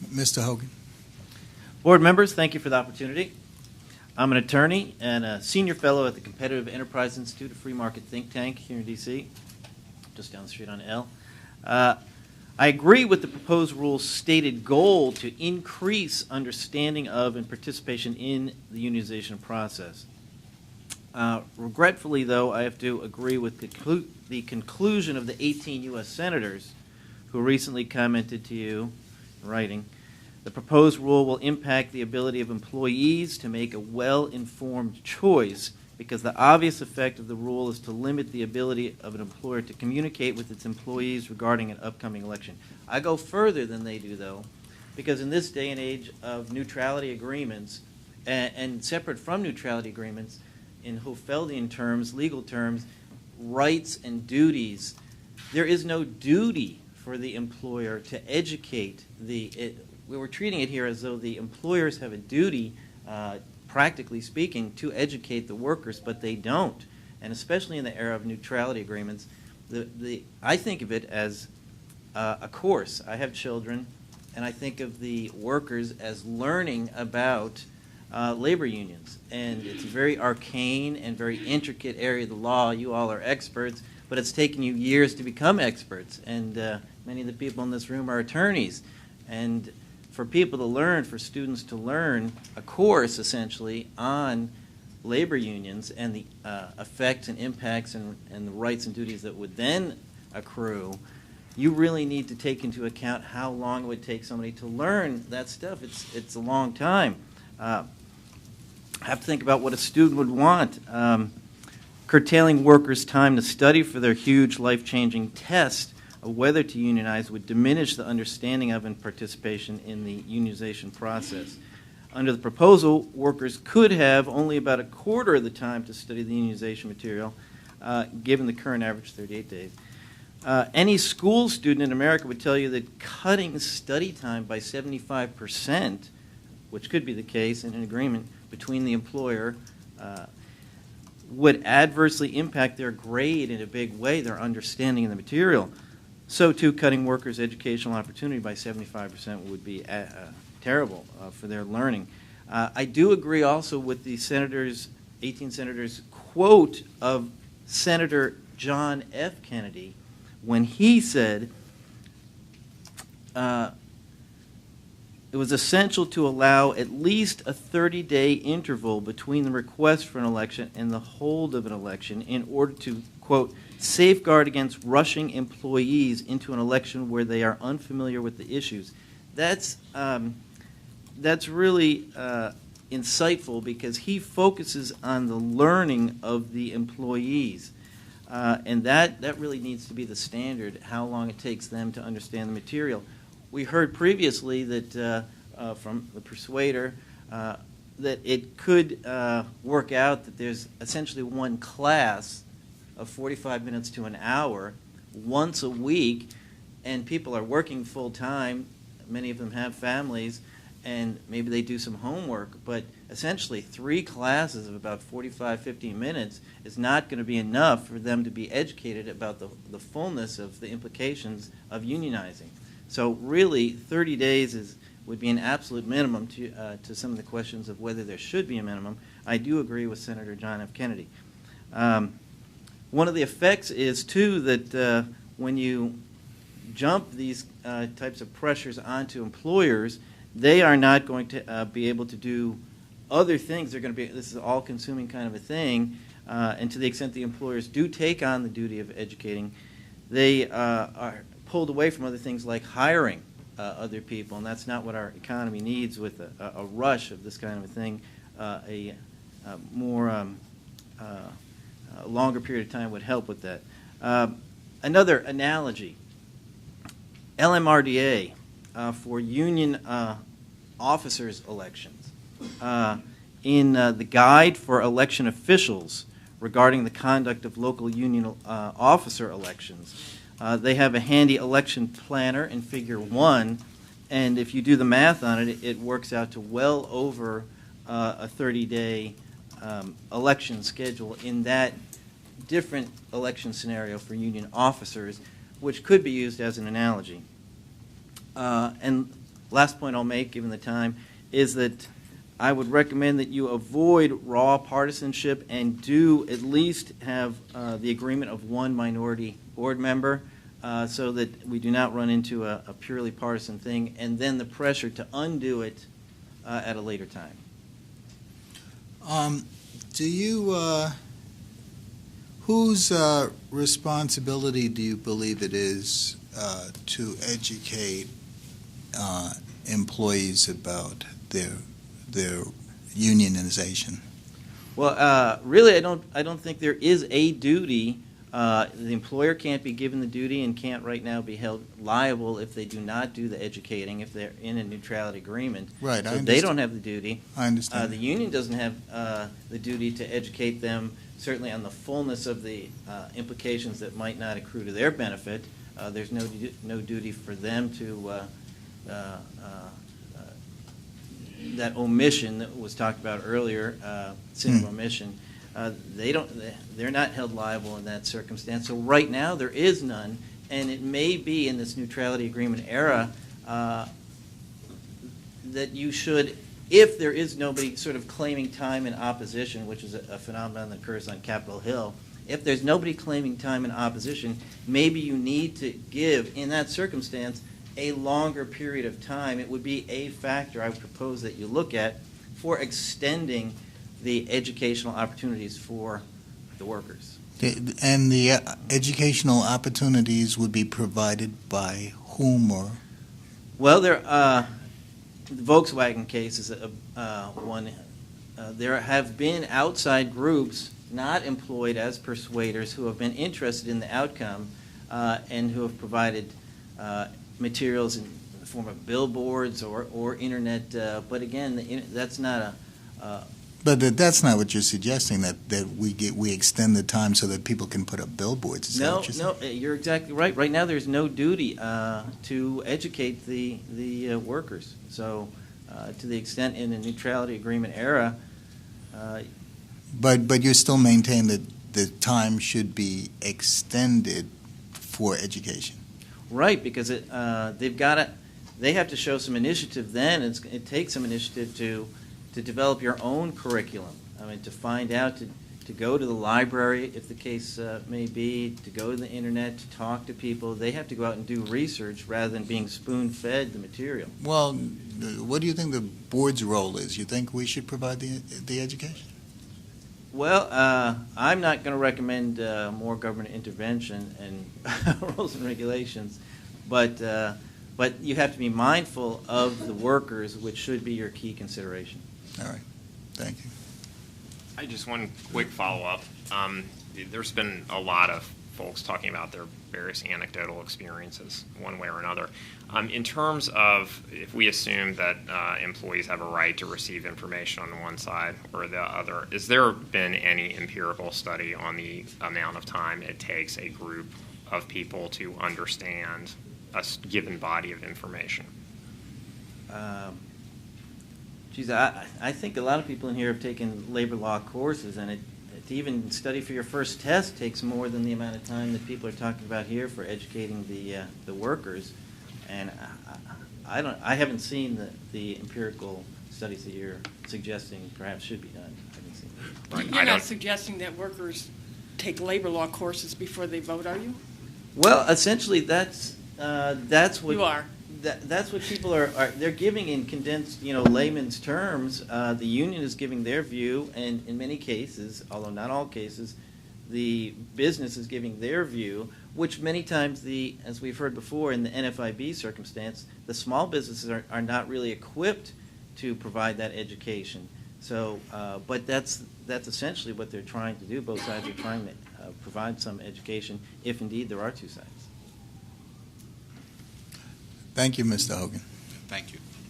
Mr. Hogan. Board members, thank you for the opportunity. I'm an attorney and a senior fellow at the Competitive Enterprise Institute, a free market think tank here in D.C., just down the street on L. I agree with the proposed rule's stated goal to increase understanding of and participation in the unionization process. Regretfully, though, I have to agree with the conclusion of the 18 U.S. senators who recently commented to you in writing. The proposed rule will impact the ability of employees to make a well-informed choice because the obvious effect of the rule is to limit the ability of an employer to communicate with its employees regarding an upcoming election. I go further than they do, though, because in this day and age of neutrality agreements, and separate from neutrality agreements, in Hofeldian terms, legal terms, rights and duties, there is no duty for the employer to educate we were treating it here as though the employers have a duty, practically speaking, to educate the workers, but they don't. And especially in the era of neutrality agreements, I think of it as a course. I have children, and I think of the workers as learning about labor unions. And it's a very arcane and very intricate area of the law. You all are experts, but it's taken you years to become experts. And many of the people in this room are attorneys. And for people to learn, for students to learn a course, essentially, on labor unions and the effects and impacts and the rights and duties that would then accrue, you really need to take into account how long it would take somebody to learn that stuff. It's a long time. I have to think about what a student would want. Curtailing workers' time to study for their huge life-changing test of whether to unionize would diminish the understanding of and participation in the unionization process. Under the proposal, workers could have only about a quarter of the time to study the unionization material, given the current average 38 days. Any school student in America would tell you that cutting study time by 75%, which could be the case in an agreement between the employer, would adversely impact their grade in a big way, their understanding of the material. So, too, cutting workers' educational opportunity by 75% would be terrible for their learning. I do agree also with the 18 senators' quote of Senator John F. Kennedy when he said, it was essential to allow at least a 30-day interval between the request for an election and the hold of an election in order to, quote, safeguard against rushing employees into an election where they are unfamiliar with the issues. That's really insightful because he focuses on the learning of the employees. And that really needs to be the standard, how long it takes them to understand the material. We heard previously that from the persuader that it could work out that there's essentially one class of 45 minutes to an hour once a week, and people are working full time. Many of them have families, and maybe they do some homework, but essentially 3 classes of about 45, 50 minutes is not going to be enough for them to be educated about the fullness of the implications of unionizing. So really, 30 days would be an absolute minimum to some of the questions of whether there should be a minimum. I do agree with Senator John F. Kennedy. One of the effects is, too, that when you jump these types of pressures onto employers, they are not going to be able to do other things. They're going to be, this is an all-consuming kind of a thing, and to the extent the employers do take on the duty of educating, they are pulled away from other things like hiring other people, and that's not what our economy needs with a rush of this kind of a thing. A longer period of time would help with that. Another analogy, LMRDA for union officers' elections. In the guide for election officials regarding the conduct of local union officer elections, they have a handy election planner in Figure 1, and if you do the math on it, it works out to well over a 30-day election schedule in that different election scenario for union officers, which could be used as an analogy. And last point I'll make, given the time, is that I would recommend that you avoid raw partisanship and do at least have the agreement of one minority board member so that we do not run into a purely partisan thing and then the pressure to undo it at a later time. Whose responsibility do you believe it is to educate employees about their unionization? Well, really, I don't think there is a duty. The employer can't be given the duty and can't right now be held liable if they do not do the educating, if they're in a neutrality agreement. Right, so they don't have the duty. I understand. The union doesn't have the duty to educate them, certainly on the fullness of the implications that might not accrue to their benefit. There's no duty for them to that omission that was talked about earlier, sin of omission. They're not held liable in that circumstance. So right now there is none, and it may be in this neutrality agreement era that you should, if there is nobody sort of claiming time in opposition, which is a phenomenon that occurs on Capitol Hill, if there's nobody claiming time in opposition, maybe you need to give, in that circumstance, a longer period of time. It would be a factor I would propose that you look at for extending the educational opportunities for the workers. And the educational opportunities would be provided by whom or? Well, the Volkswagen case is one. There have been outside groups not employed as persuaders who have been interested in the outcome and who have provided materials in the form of billboards or internet. But again, that's not a... But that's not what you're suggesting, that we extend the time so that people can put up billboards. Is No, you're you're exactly right. Right now there's no duty to educate the workers. So to the extent in the neutrality agreement era... But you still maintain that the time should be extended for education. Right, because they have to show some initiative then. It takes some initiative to develop your own curriculum. I mean, to find out, to go to the library, if the case may be, to go to the internet, to talk to people. They have to go out and do research rather than being spoon-fed the material. Well, what do you think the board's role is? You think we should provide the education? Well, I'm not going to recommend more government intervention and rules and regulations, but you have to be mindful of the workers, which should be your key consideration. All right. Thank you. I just one quick follow-up. There's been a lot of folks talking about their various anecdotal experiences, one way or another. In terms of if we assume that employees have a right to receive information on one side or the other, has there been any empirical study on the amount of time it takes a group of people to understand a given body of information? I think a lot of people in here have taken labor law courses, and to even study for your first test takes more than the amount of time that people are talking about here for educating the workers. And I haven't seen the empirical studies that you're suggesting perhaps should be done. I haven't seen them. Right. You're not suggesting that workers take labor law courses before they vote, are you? Well, essentially, that's what you are. That's what people are. They're giving in condensed, layman's terms. The union is giving their view, and in many cases, although not all cases, the business is giving their view, which many times, as we've heard before, in the NFIB circumstance, the small businesses are not really equipped to provide that education. So, but that's essentially what they're trying to do. Both sides are trying to provide some education, if indeed there are two sides. Thank you, Mr. Hogan. Thank you.